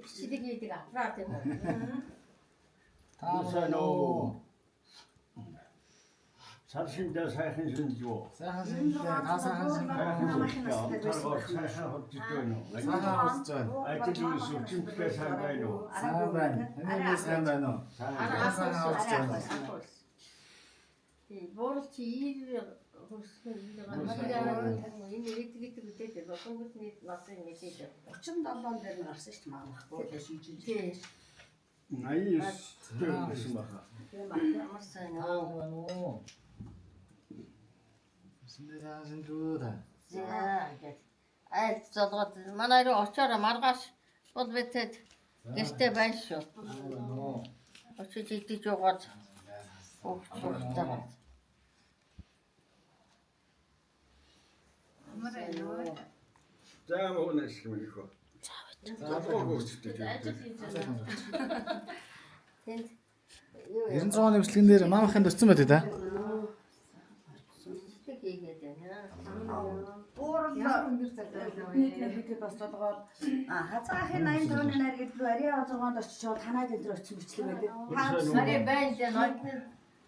비치되게 앞으로 되고. 다산오. 사신자 사신신조. 사신자 다사신. 사하우스전. 아이들이 술집에 살아요. 사반. 아니 사반어. 사하우스전. 뭐지 이를 나이스. 무슨마가. 신대사신주다. 저도 만나러 어쩌라 말가시 어디부터 게스트 바이쇼 어찌 이tti 저거 좋다. 자, 오늘 시키면이고. Ерэн зууны бичлэгэн дээр маамахын дурсан байт та. Хазаахын 85-ны найр гэдэг лүү ариа 6-нд очичоод танаад энэ очсон бичлэг байдаг. Хари байж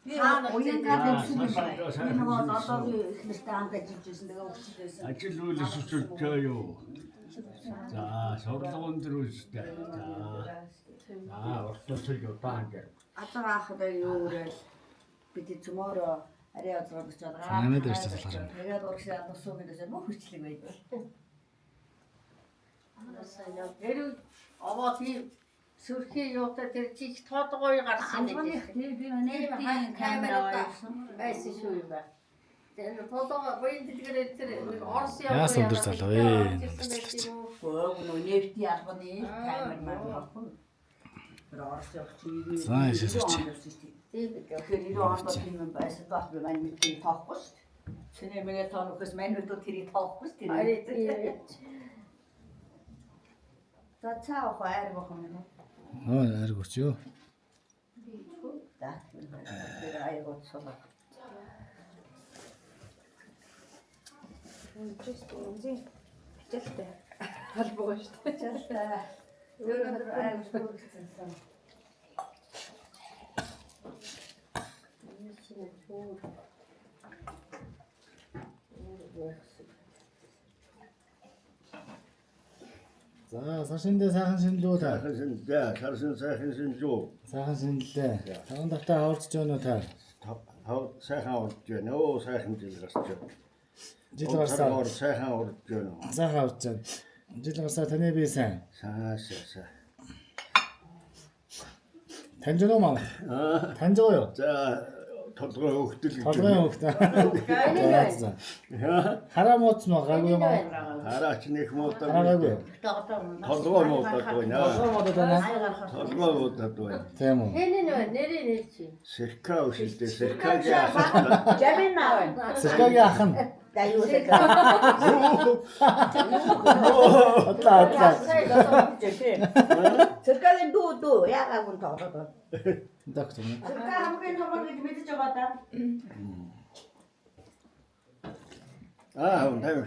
Уянгаад ирсэн юм байна. Энэ нөгөө одоогийн их нэртэй хамт ажиллаж байсан тэгээ өгчл байсан. 아찔로를 수술져요. 자, 서울동원 들어오시다. 자, 어떠세요, 빵게? Хазаахад юу өрөөл бид зөмөрөө ариа 6-нд очиод Санамд ирж залгаж. тэгээд урагшаа тусуу гэдээс бүх бичлэг байдаг. Эрүү аваа тийм сүрхий юутай тэр чих тоодгой гарсан нэг. Би нэтийн камера байсан шүү юм байна. Тэр тоодгой боён дэлгэрээ тэр Орос Яас өндөр залуу ээ. нөгөө нефтийн албаны камер маань тэр Орос явчих. За, яшээс очив. Тэгэхээр 90 онд тийм байсан бол би маань мэдээ тоохгүй шүү дээ. Чиний мэнэ тоонохос манайдуу тэрийг тоохгүй шүү дээ. За цаа хаяр бохом нэ. Ариг өчөө. За тэр аяг уцсаа. Just үнзий хичээлтэй холбоо шүү дээ. Хичээлтэй. Өнөөдөр аяг уцсан. За, сашиндээ сайхан шинэлүү та. 사신자, 사신신조. Сайхан шинэлээ. Таван давтаа хаалцж байна уу та? сайхан орж сайхан жил гарч. Жил гарсаа. сайхан орж байна. Сайхан авч байна. Жил гарсаа таны бие сайн. 사샤사. Таньж уу маа? Таньж уу юу? 자, толгой хөвгдөл гэж. Толгой хөвгдөл. Хараа мууц маа гайгүй юм аа. Хараач нэг муудаа. Хараагүй. толгой муудаад байна. Толгой муудаад байна. толгой муудаад байна. Тийм үү. Нэрээ нэрчи. Сэрка өшөлтэй сэркагийн ахаа. Жамин наавна. Сэркагийн ах нь. Да юу вэ? Атлаа. Сэркагийн дүү яагаад гүн тоглоод. Доктор. Сэрка хамгийн том гэж мэдэж байгаа даа. 타요.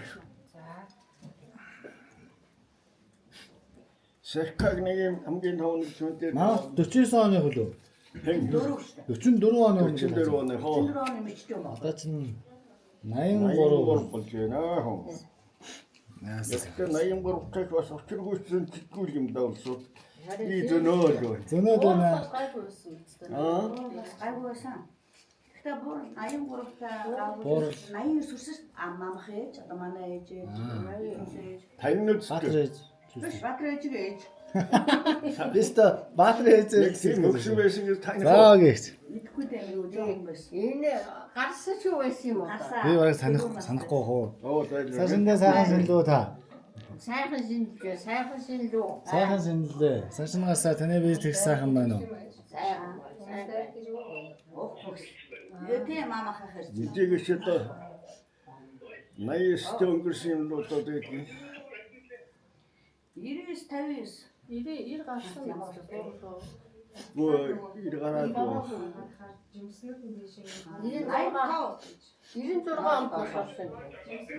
сэркагийн хамгийн тооны жүнтэй. Маа 49 оны хөлөө. 44 оны өмнө. 44 оны хоо. 44 оны мэддэг юм аа. Одоо чинь 83 болж байна хоо. Яас. Тэгэхээр 83-ыг бас өчргүйсэн чиггүй юм даалсуу. Би зөнөө. Зөнөө дэнэ. Гайгүйсэн. Гэхдээ бүр 83-таа Бүр 89 сүрсэж аммах ээж одоо манай ээж ээж. Таньд Батрэж. Биш Батрэж ээж. Биста батрэж. өгсөн байсан гэж тань. За гэж. Мэдхгүй дээ юу юм байсан. Энэ гарсан ч байсан юм уу? Би бараг санахгүй хоо. Оо тэгэл. Сашиндээ сайхан шинэлүү та. Сайхан шинэлээ, сайхан шинэлүү. Сайхан шинэлээ. Сашингасаа таны бие тэгш сайхан байна уу? Сайхан. Өөдөө мамахаа хэрэг. Мэдээгүй ч одоо 89 өнгөрсөн юм л одоо тэгээд 99 59 90 гарсан юм байна. бөө ир гараад бөө. 96 он болсон.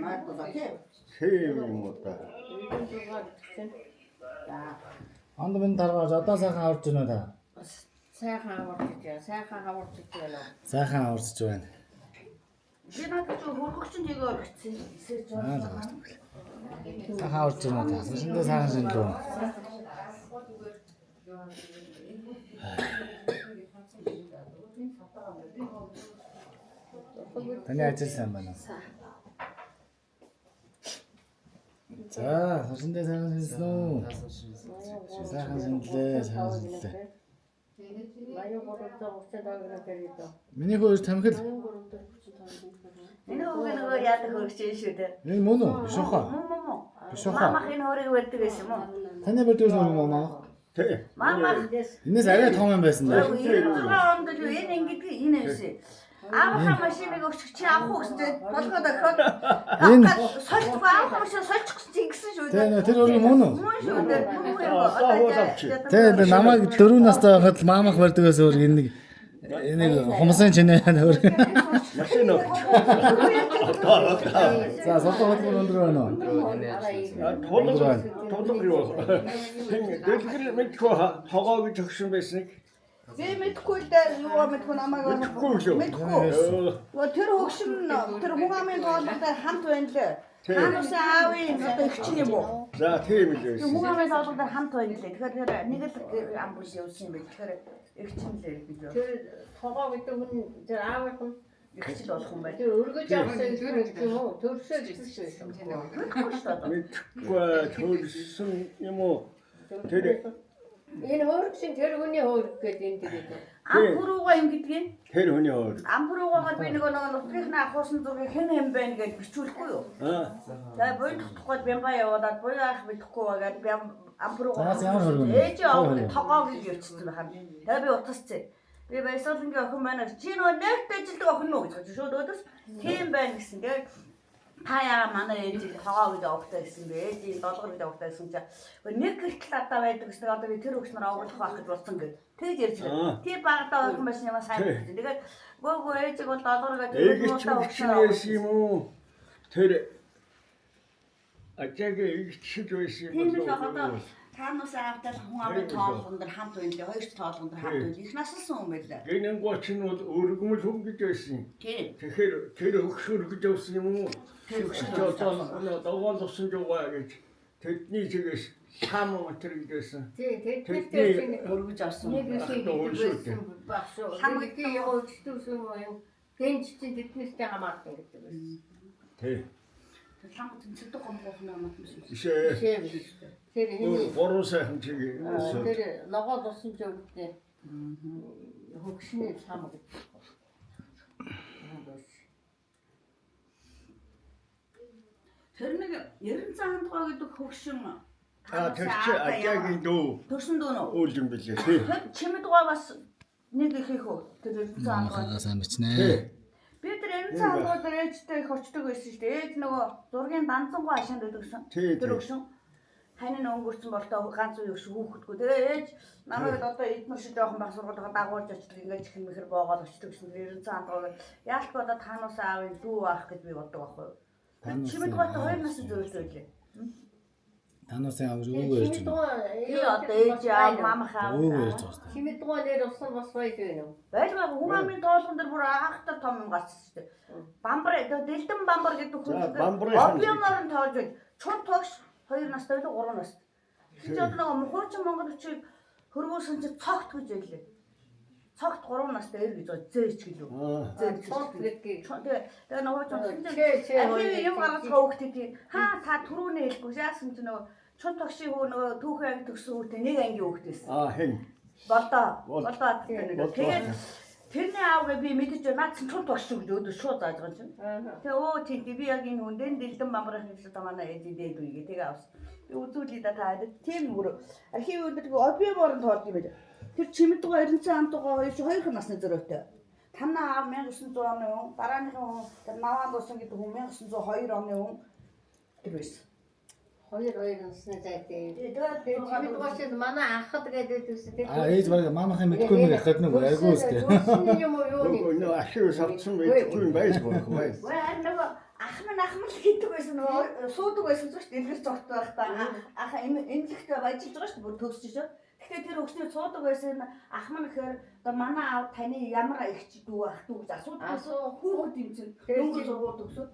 Маад бол тийм. Хэм юм уу та. 96 гэсэн. За Онд минь таргаж одоо сайхан аварч байна та. Сайхан аварч байна. Сайхан аварч байна. Би надад ч хөргөгч нь тэгээ орчихсон. Сайхан аварч байна та. Шиндээ сайхан шиндээ. Таны ажил сайн байна уу? За, шиндээ сайхан шинсэн үү? Сайхан шинлээ, сайхан шинлээ. Миний хөөс тамхил. Энэ нөгөө яадаг хөргөж шүү дээ. Энэ мөн үү? Биш ухаа. Муу. Биш ухаа. Мамах энэ хөрийг барьдаг байсан юм уу? Таны бэрдүүс нөгөө маа. Тий. Мамах Энэс арай том юм байсан дээ. 96 онд л энэ ингэдэг энэ байсан. Аавынхаа машиныг өгч чи авах уу гэсэн болгоод орхиод сольчихгүй аавынхаа машин сольчих гэсэн шүү дээ. Тэр өөр юм уу? Мөн шүү дээ. Тэгээ намайг 4 настай байхад маамах барьдагаас өөр энийг хумсын чинээ өөр. Машин өгч. За содон өндөр байна уу? Тулг юу. Дэлгэр мэдхүү хогоо гэж өгсөн байсныг. Би мэдхгүй л дээ юу мэдхгүй намайг Мэдхгүй. Нөгөө тэр хөгшин тэр хугаамын тоолдод хамт байна лээ. Хаанаас аавын одоо ихчин юм уу? За тийм л Тэр байсан. хугаамын тоолдод хамт байна лээ. Тэгэхээр тэр нэг л амбус явсан юм байна. Тэгэхээр ихчин лээ гэж байна. Тэр тогоо гэдэг хүн тэр аавынх нь Ихчил болох юм байна. тэр өргөж авсан юм уу? Төрсөө гэсэн байсан. Мэдхгүй шүү дээ. Мэдхгүй төрсөн юм уу? Тэр Энэ хөргөсөн тэр хүний хөрг гэдэг энэ тэгээд. Ампурууга юм гэдгийг. тэр хүний өөр. Ампуруугаар би нөгөө нутгийнхаа ахуулсан зургийг хэн байна гэж бичүүлэхгүй юу? За буйн тогтохгүй бямба явуулаад буй ах бидэхгүй байгаад би ампуруугаа. Ээж авах тогоо гэж явчихсан байна. Тэгээ би утасцээ. Би баясгалангийн охин байна. Чи нөгөө нэгт ажилдаг охин мó гэж шууд өдөөс тийм байна гэсэн. Тэгээ та яа манай ээж тогоо гэж авахтай гэсэн бэ? Ээж долгор гэж авахтай гэсэн чи нэг гэртэл одоо байдаг гэсэн. Одоо би тэр өгснөр авах байх гэж болсон гэж. Тэгж ярьж байна. Тэр багтаа охин байсан юм сайн байна. Тэгээд гоо ээжиг бол долгор гэж Эгч юм уу? Тэр ажаагийн эгч байсан тийм л юм одоо уу? таанаас аавтай хүн амын тоолгон дээр хамт байна лээ. Хоёр тоолгон дээр хамт байна. Их насалсан юм байл. Гэнэн гоч нь бол өргөмөл хүн гэж байсан. Тийм. Тэгэхээр тэр өгшөр гэж явсан юм уу? Тэр өгшөр дагуул усан жуугаа гэж тэдний чигээс шам өтер гэж байсан. Тий, Тэдний тэр Өргөж авсан. нэг их байсан багш. Хамгийн явуулчихсан юм. Тэнч чинь тэднээсээ хамаарсан гэдэг байсан. Тий. Тэр хамт цэцдэг гомгоохны амт юм. Ишээ. Тэр энэ Гурван сайхан чиг. тэр ногоо болсон ч үгтэй. Хөгшний сам гэдэг. Тэр нэг 90 цаантгаа гэдэг хөгшин Тэр чи ажаагийн дөө төрсөн дөө нөө. үйл юм билээ. Тий. Тэр чимэдгаа бас нэг их их үү. Тэр 90 цаантгаа. Сайн бичнэ. Би тэр 90 цаантгаа дээр ээжтэй их очдог байсан шүү дээ. Ээж нөгөө зургийн данцангуй ашаанд өгсөн. Тэр өгсөн. Хань өнгөрсөн болтоо ганц үе өш хүүхэдгүй. Тэгээ ээж намайг одоо эднэр шиг жоохон баг сургуулигаа дагуулж очдог ингээд чихэн мэхэр боогоод очдог гэсэн 90 цаантгаа. Яалтч бодоод таанаас аавын дүү аах гэж би боддог байхгүй юу? Чимэд гот хоёр нас зөөлөө лээ. Танаас авч юу ярьж байна? Би одоо ээж аав мамах аав. Юу ярьж байгаа юм? Чимэдгоо нэр усан бас байж байна уу? Байлгаа humamын тоолгон дээр бүр ахтар том юм гарсан шүү дээ. Бамбар дэлдэн бамбар гэдэг хүн. Обиомор нь тоолж байна. Чун тогш 2 настай л 3 настай. Чи одоо нөгөө мохоочин монгол хүчийг хөрвөөсөн чи цогт гэж байлээ. Цогт 3 настай эр гэж бод зээч гэлөө. Зээч гэдэг. Тэгээ нөгөө чун юм гаргаж хөөхтэй хаа та түрүүнээ хэлэхгүй яасан чи нөгөө чун тогшийн хөө нөгөө түүхэн анги төгсөн хүүтэй нэг ангийн хүүхдээс. Хэн. Болдоо. Тэгээд тэрний аавгаа би мэдэж наад чинь чун тогш гэж өөдөө шууд зааж байгаа юм чинь. Тэгээ өө тийм би яг энэ хүндэн дэлдэн бамбарах хэлсэн та манай ээж дээд үегээ тэгээ авсан. Би үзүүлээ да та тийм бүр архив өдөр обиомор нь тоолд юм байна. Тэр чимэдгоо 90 амтгаа хоёр чи 2 насны зөрөөтэй. Танаа аав 1900 оны хүн, дарааныхан хүн тэр наваан дусан гэдэг хүн 1902 оны хүн тэр байсан. Хоёр насны зайтай. Тэгээд чимэдгоос манай анхад гэдэг үстэй. Ээж баг маамахын мэдгүй нэг ахад нэг айгуу үстэй. Юм уу юу Нөгөө ашиг савцсан байхгүй байж болох бай. Нөгөө ахмал хийдэг байсан нөгөө суудаг байсан ч шүү дээ. Элгэр цогт байхдаа ах эмнэлэгтэй ажиллаж байгаа шүү дээ. Бүр төгсөж шүү. Тэгэхээр тэр өгчнөө суудаг байсан ахмал гэхээр одоо манай аав таны ямар ихч дүү ах дүү гэж асуудаг. Хүүхэд юм чинь дөнгөж сургууль төгсөд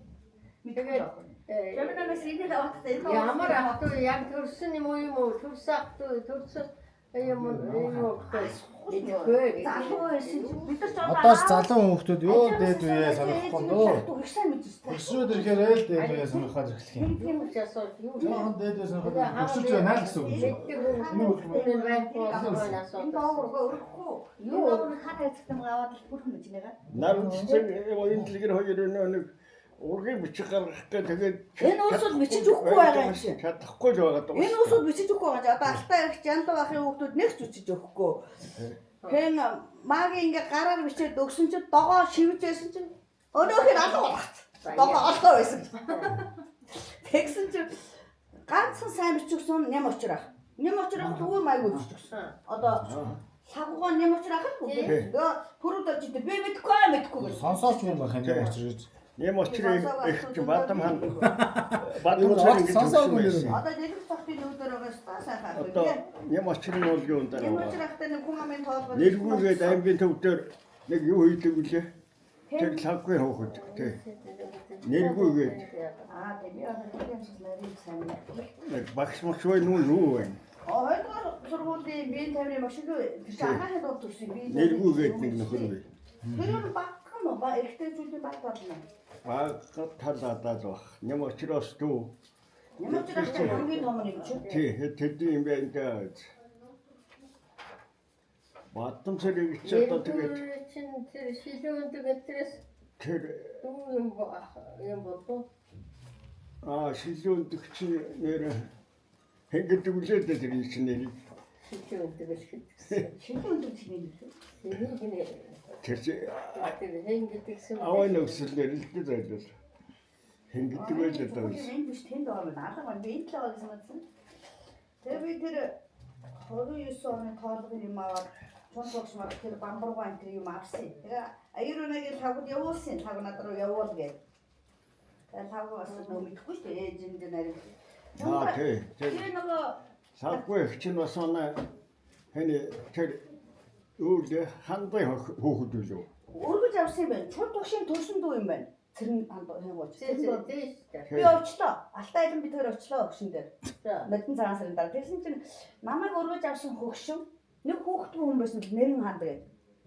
мэдээгүй байна. Жамнаас инийг авахтай ямар ах дүү яг төрсөн юм уу? Төрсөн ах дүү төрсөн юм уу? залуу байсан чинь бид нар ч Одоо ч залуу хүүхдүүд юу дээд үе санахгүй нөө. их сайн мэдэж байна. Өсрөөд ирэхээр айл дээд үе санахаар эхлэх юм. Тийм ч асууж юу Жохон дээд үе санахаар өсөж байна гэсэн үг. энэ байхгүй асууж Энэ доогоо өрөхгүй. Юу хаа хэцэхтэй мөн аваад л бүрхэн гэж нэгэ. Нарчсан энэ дэлгэр хоёр нэг ургийн бичих гаргах гэ тэгээд Энэ уусууд бичиж өгөхгүй байгаа юм шиг. чадахгүй л байгаа даа. Энэ уусууд бичиж өгөхгүй байгаа. Одоо алтай их жандуу ахын хүүхдүүд нэг ч бичиж өгөхгүй. Хэн магийн ингээ гараар бичээд өгсөн чинь догоо шивжсэн чинь өнөөхөр алга болчихсон. Догоо олгоо байсан. Тэгсэн чинь ганцхан сайн бичсэн нэм очрах. Нэм очрах түгөө майгүй бичсэн. Одоо сагуугаа нэм очрах л үгүй. Төрөд орж идэв. Би мэдхгүй гэж. Сонсооч юм байна юм очрож. Нэм очрыг их ч бадам хан бадам Юу царин гэж сонсоогүй хэлсэн. нэр. Одоо дэлгэр цогтын өвдөр байгаа сайхан. Одоо нэм очрын бол юу энэ Нэм даа. очрахтай нэг хүн амын тоолгоо. Нэргүйгээд аймгийн төв дээр нэг юу хийдэг үлээ. Тэр лаггүй хооход тий. Нэргүйгээд Аа тийм яа нэг юм шиг нарийн сайн. нэг багш мөчөө юу вэ? Хоёрдугаар сургуулийн биеийн тавирын машин тэр чинь анхны дуу төрсөн би. Нэргүйгээд нэг нөхөр вэ. Тэр багхан уу ба ихтэй зүйлийн баг болно. Баг талаадаад баг. Нэм очроос дүү. Ямар ч гэсэн хамгийн том юм чи. Тий, тэдний юм байна даа. Бадам царийг ч одоо тэгээд чин тэр шилүүн дэгтрээс тэр юм болов. шилүүн дэгч нэр хэнгдэг үлээд тэр юм чинь нэр. Шилүүн дэгс. Шинэ өндөр чинь юм. Тэр чи Тэр хэнгдэгсэн. аваа нөхсөл нэрэлтэй зайлвал. Хэнгдэг байл одоо. Энэ биш тэнд байгаа юм. Алга би энэ л байгаа гэсэн юм. Тэгээ би тэр 29 оны тоолгын юм аваад чонцогч мар тэр бамбаргуун тэр юм авсан. Тэгээ аюунагийн тавд явуулсан. Тав надад руу явуул гээд. Тэгээ тавгаас нөө мэдхгүй шүү дээ. Ээжинд нарийн. Тий. Тэр Тэр нөгөө саггүй их чинь бас оноо хэний тэр үүлээ хандбай хөөхд үлээ. өргөж авсан юм байна. Чууд тушийн төрсөн дүү юм байна. Цэрэн хангууч. Би очлоо. Алтай айлан бид хоёр очлоо өгшин дээр. Мэдэн цагаан сарын дараа. Тэгсэн чинь намайг өргөж авсан хөгшин нэг хүүхдгүй хүн байсан нэрэн ханд гэдэг.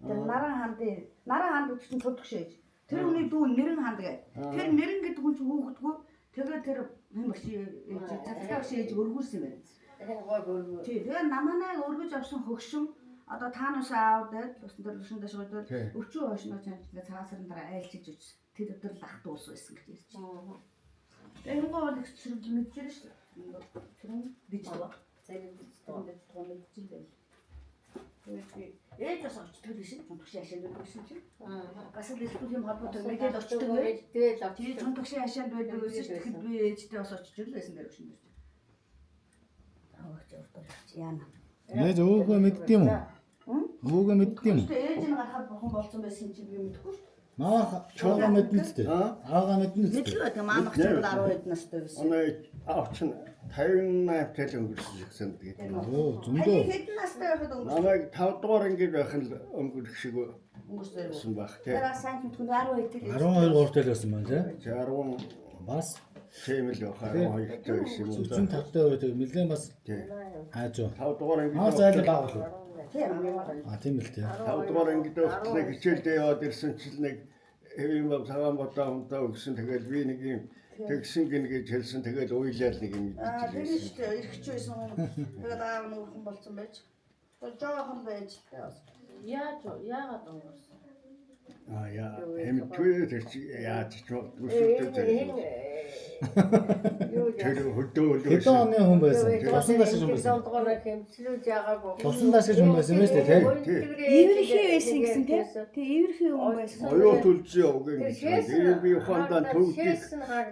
Тэр наран ханд гэдэг чинь чууд тушээж. Тэр хүний дүү нэрэн ханд гэдэг. Тэр нэрэн гэдэг хүн чинь хүүхдгүй. Тэгээд тэр юм багш цацгаа багш ээж өргүүлсэн юм байна. Тэгээ намайг өргөж авсан хөгшин одоо таанаас аавдад усан дээр лушин дашгуудад өчөө хошноо чанч ингээ цагаан сарын дараа айлчилж үз. Тэр өдөр лах дуус байсан гэж ярьж байна. Энэ гол их чирэмж мэдчихэж шүү дээ. Чирэмж бич байгаа. Зэрэг бич байгаа мэдчихэж байна. Ээж бас очдөг биш үү? Чонтгшийн хашаанд байсан чинь. Гасал дэлгүүр юм холбоотой мэдээд очдөг байх. Тэгээд чонтгшийн хашаанд байдаг байсан чинь тэгэхэд би ээжтэй бас очиж л байсан дээр өшин дэрч. Аваач урдуулж яана. Ээж өвгөө мэддэм үү? Өвгөө мэддэм үү? Ээж нь гарахад бухан болсон байсан чинь би мэдэхгүй шүү. Маа чууга мэднэ үстэй. Аагаа мэднэ үстэй. Мэдлээ тэг маамах чинь 10 хэд настай байсан. Оноо авч нь 58 тэл өнгөрсөн гэсэн тэгээд. Оо зөндөө. Хэдэн настай байхад өнгөрсөн. Намайг 5 дугаар ангид байх нь өнгөрөх шиг Өнгөрсөн. баг тий. Тэр сайн мэдгүй 12 тэл. 12 3 байсан байна тий. 60 Бас тийм л явахаар 2 тэл байсан юм да. 45 тавтай байдаг. Нэлээд бас Тий. хааж юу. 5 дугаар ангид. Аа зайлаа баг болов. Тийм л тий. 5 дугаар ангид нэг хичээлдээ яваад ирсэн чил нэг юм цагаан бодоо хамтаа өгсөн. Тэгээд би нэг юм тэгсэн гин гэж хэлсэн. Тэгээд уйлал нэг юм Тэр мэдчихсэн. шүү дээ ирэх байсан юм. Тэгээд аав нь өрхөн болсон байж. Тэр жоохон байж таас. Яагаад өнгөрсөн? Яа, хэмтгүй тэр чи яаж ч үсвэтэй зэрэг. Тэр хөдөө Хэдэн оны хүн байсан? Тосон даш хүн байсан. Хэмцлүүж яагаагүй. Тосон даш хүн байсан юм шүү дээ тий. Ивэрхий байсан гэсэн тий. Тэг ивэрхий хүн байсан. Оюу төлж явгын гэсэн. Би ухаандаа төвдийг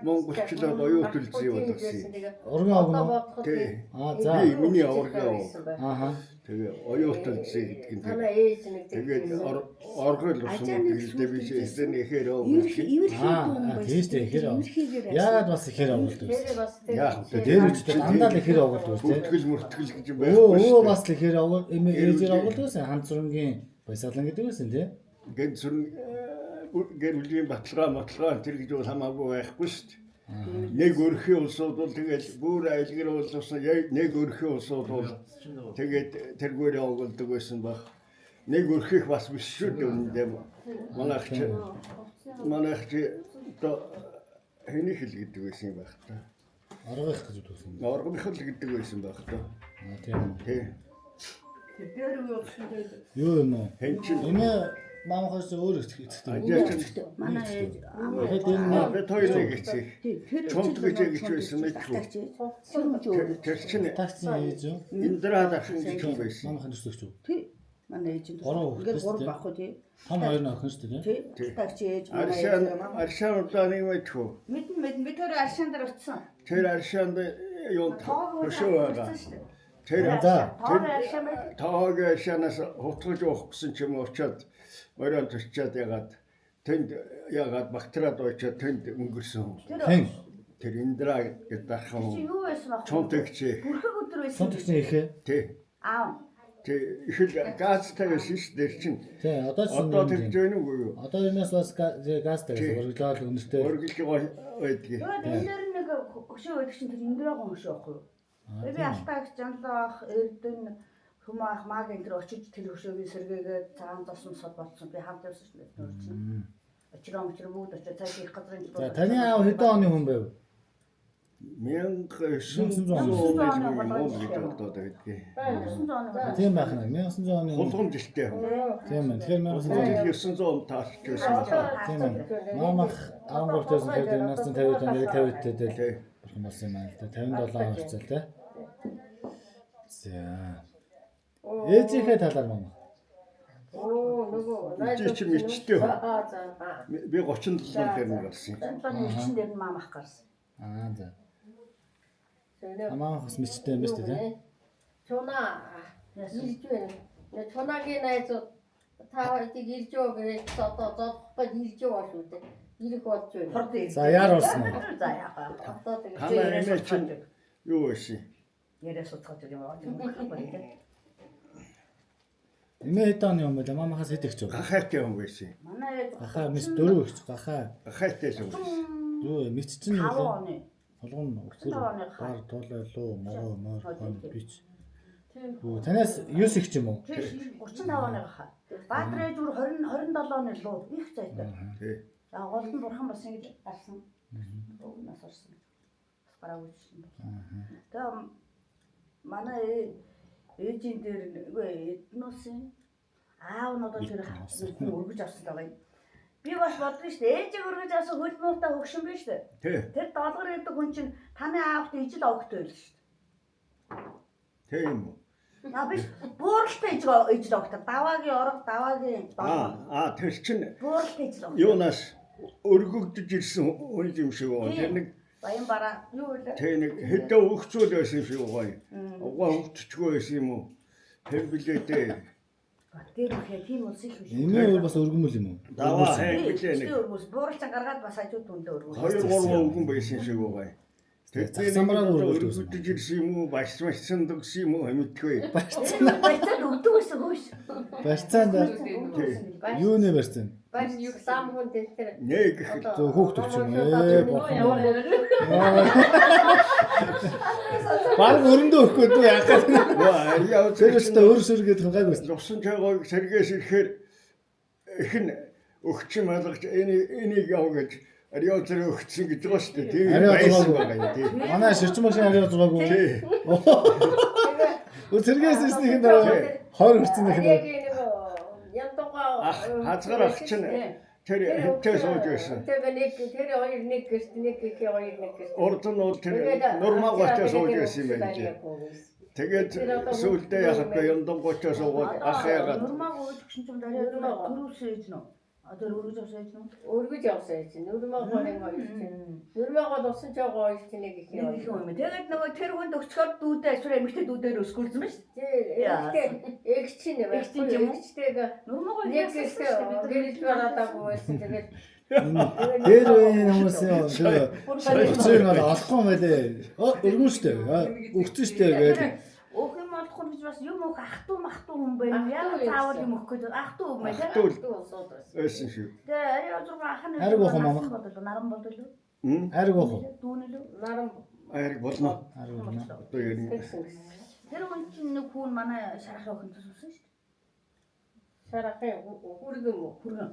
монголчлоо оюу төлж явуулсан. Урган авах нь. Тий. Аа за. Би миний аваргаа. Ааха. Тэгээ оюуталцээ гэдэг нь. Манай ээж нэг Тэгээд оргол усан гэдэг би эсрэн ихээр Иверхий дүүн тийш дээ ихэр авал. Яагаад бас ихэр авалдаг вэ? Тэр бас яах вэ? Дээр үчтэй дандаа л ихэр авалдаг үү? Бүртгэл мөртгэл гэж байхгүй Өө шүү. бас л ихэр авал ээжээр авалдаг байсан. Ханц зургийн баясгалан гэдэг байсан тий. Гэн сүр гэр бүлийн баталгаа тэр гэж бол хамаагүй байхгүй шүү дээ. Нэг өрхийн улсууд бол тэгэл бүр айлгэр улсаас нэг өрхийн улсууд бол тэгээд тэргээр явуулдаг байсан баг. Нэг өрхих бас биш шүү дээ үнэндээ. Манайх одоо хэний хэл гэдэг байсан юм байх та. Оргох гэж үтсэн. Оргох хэл гэдэг байсан байх та. Тийм. Тий. Юу юм уу? Хэн чинь Энэ маамхаас өөр ихтэй. ажиж манай ээж Тэгэхэд энэ бид хоёрыг эцэг. Чонт гэж байсан мэт шүү. Тэр чинь таксын ээж юу? Индра дахин гэж юм байсан. Маамхан төсөгч үү? тий манай ээж Гурав гурав баггүй тий Том хоёр нөхөн шүү дээ. тий такч ээж Аршан удааны мэт шүү. мэдэн бид тэр аршаан дээр очсон Тэр аршаанд юу хөшөө байгаа. Тэр За. тааг аршаанаас хутгаж явах гэсэн ч юм уу очиад морин тусчаад ягаад тэнд ягаад багтраад очиад тэнд өнгөрсөн. Хэн? Тэр Индра гэдэг дахин юу байсан бэ? чонтэгч. Бүрхэг өдөр байсан. Сонтгчны ихээ. Тий. Аа. Тэг их газтай байсан шүү дээ чинь. Тий, одоо ч Одоо тэгж байна уу юу? Одоо энэс бас газтай гэсэн өргөлөөл өнөртэй. Өргөж байдгийг. Тэгээд энэ дээр нэг хөшөө байдаг чинь тэр Индрагийн хөшөө ахгүй юу? Би алтаа гэж жанлаах эрдэн хүмүүс маг энэ төр очиж тэр хөшөөгийн сэргээгээд цагаан зосон сод болсон. Би хамт явсан шүү дээ нөр чинь. Очроо бүгд очиж цайг их газрын За таны аав хэдэн оны хүн байв? 1900 оны одоо байдгийг. 900 оны. Тийм байх нь. 1900 оны. Хулгун жилтэй. Тийм ээ. Тэгэхээр 1900 1900 таарч байсан байна. тийм ээ. Маамах 13-аас тэгээд 1950-д оны 50-д дээр Тий. бурхан болсон юм аа л да. 57 орцол тий. За. Ээжийнхээ талаар маамах. нөгөө чи мичтэй. Аа за. Би 37 дээр нь гарсан. Жанлын өвчин дээр нь маамах гарсан. Аа за. Маамах бас мичтэй юм ба шүү дээ. Чуна ирж байна. Чунагийн найзууд та хоёрыг ирж өг гэж одоо зодоход ирж байгаа шүү дээ. Ирэх болж байна. За яар орсон уу? За яа. Одоо тэгээд Танаа эмээ чинь юу байсан? Яриа суцгаж юм аа. Эмээ хэдэн оны юм бэ? Маамахаас хэд ихч вэ? Гахайтай хүн байсан. Манай Гахаа мис 4 ихч гахаа. Гахайтай хүн. Юу мич чинь 5 юу? оны. Болгон Цэцэн оны гар тоолоо мороо мор хон бич. тийм. Танаас 9 ихч юм уу? 35 оны гахаа. Баатраа зүр 27 оны луу их зайтай. Тий. За голдон бурхан бас ингэж гарсан. Нас орсон. Бас гараа үзсэн. Тэгээ манай ээжийн дээр нөгөө эднусын аав нь одоо тэр өргөж авсан байгаа юм. Би бас бодсон шүү дээ. Ээжийг өргөж авсан хөл муутай хөгшин биш үү? Тий. Тэр долгор гэдэг хүн чинь таны аавт ижил огт байл шүү дээ. Тийм үү. Аа биш бууралтай ижил огт. Даваагийн орго, даваагийн долгор. Тэр чинь Бууралтай ижил огт. юунаас өргөгдөж ирсэн хүн юм шиг байна. Тэр нэг Баян бараа юу вэ? тэр нэг хэдэн өгцөл байсан юм шиг гоё. Угаа хөвччгүй байсан юм уу? Тэр билээ дээ. Тэр үхээ тийм улс их биш. Эмээ өөр бас өргөмөл юм уу? Даваа хай билээ нэг. Өргөс бууралчаа гаргаад бас хажууд дүндээ өргөс. 2-3 өгөн байсан юм шиг байгаа. Загсамраа өргөдөж ирсэн юм уу? Башмашсан дөгсөн юм уу? Мэдгүй. Баяцаад өгдөг байсан хөөш. Барьцаанд юу нэ барьцаан? Бас юу сам хүн дээр Нэг Зөв хүүхд өгч юм ээ. Баг өрөндөө өгөхгүй дүү яах вэ? яа Тэр өстө өөр сөргээд хангаагүйс. лусан чагааг сэргээс ирэхээр ихэн өгчим алгаж энийг яв гэж арио зэрэг өгсөн гэж байгаа шүү дээ. Тийм байсан байгаа юм тийм. Манай ширчин машин ариа зураагүй. Тий. Өө сэргээс ирснийхэн дараа 20 хүрцэнийхэн дараа. янтугаа Хазгаар ах чинь тэр хөвтэй сууж байсан. тэр хоёр нэг гэрт нэг хоёр нэг гэрт. Урд нь бол тэр нурмаа гочтой сууж байсан юм байна тий. Тэгээд сүүлдээ яхад би яндон гочтой суугаад ах яагаад Нурмаг өөдөгшин ч дараад төрүүлсэн ээж нөө. Одоо өргөж авсан юм. Өргөж явсан яа чинь. Нүрмээгоо нэг хоёр чинь. Нүрмээгоо усан жоо хоёр чинь нэг их юм. Нэг юм. Тэгээд нөгөө тэр хүнд өгчхөөр дүүдээ эсвэл эмэгтэй дүүдээр өсгүүлсэн ба шүү. Тийм. Эгч чинь юм. Эгчтэйг Нурмагоо нэг ихтэй гэрэл гараадаагүй байсан. Тэгээд Тэр үеийн хүмүүсийн зөв олохгүй мэлээ. Өргөн штэ. Өгцөн штэ гэдэг. Өөх юм олохгүй гэж бас юм өөх ах トゥ мах トゥ хүн байна. Яг заавал юм өгөх гэж ах トゥ үг мэй. Эсэн шүү. Тэгээ ари озрог ах нь Ариг уух юм аа. наран болдол уу? Ариг уух. Дүүнэл үү? наран Ариг болно. Ариг уух. Одоо ярина. Тэр хүн чинь нэг хүн манай шарах охин туссан шүү дээ. шарахын хүргэн үү? Хүргэн.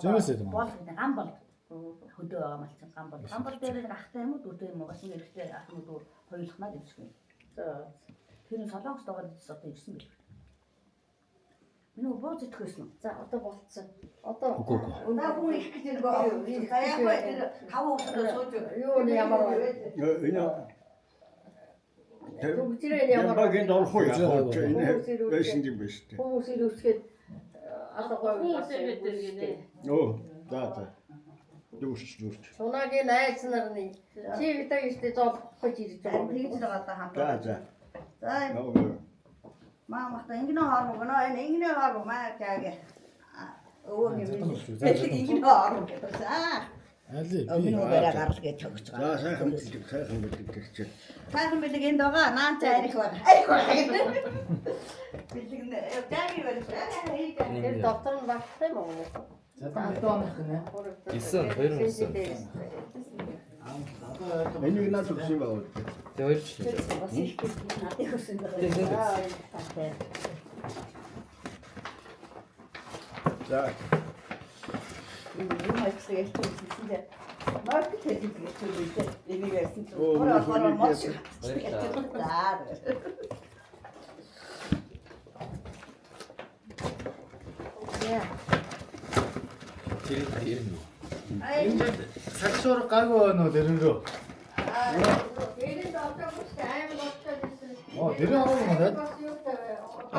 Зөөс юм аа. Бол гэдэг гам бол. Хөдөө байгаа малчин гам бол. Гам бол дээр нэг ахтай юм уу? Дүүтэй юм уу? Бас нэг ихтэй ахнууд хоёулахнаа гэсэн. Тэр солонгос дагаад ирсэн одоо ирсэн бэл. Минь бууз итгэсэн. За одоо болцсон. Одоо Та хүн их гэж нэг байгаа. Гаяхгүй тэр хав өглөө сууж юу нэг ямар вэ? Энэ Бүгдээрээ ямар Ямагийн дорхоо яах вэ? Энэ эсэн юм биш үү? хүмүүс ирүүлчихэд одоо гоё Оо, за. Дүүрч. Чунагийн найз нарны чи витаг ихтэй зоолохгүй ирж байгаа. тэгж байгаа та хамт. За. За Нөө. маамахта ингэнэ харах гэнэ энэ ингэнэ харах маа тааге. Өвөө ингэнэ харах гэсэн. Али. Өмнө бараа гарал гэж төгсөж За байгаа. сайхан мэддэг гэж. Сайхан бэлэг энд байгаа. Наан цай арих байна. Арих байна. Бэлэг нэ. Тааги байна. Тэр доктор нь багтах юм уу? За одоо онох гэнэ. Исэн, хоёр нь исэн. Энийг наад өгсөн байгаа. Тэ хоёр ч л. Бас их гэж надад хөсөн Тэ. За. юм хайцлаа хэлчихсэн дээ. Маркет хийх гэж үзээ. Энийг ярьсан чинь Оо, ороо моц. Баярлалаа. За. Тэр ирнэ. Сагшуур гаргүй байна уу дэрнрөө? Тэрийн доктор бүс аим болчихсон. Оо, дэрэн ороо юм даа. Бас юу тавиа.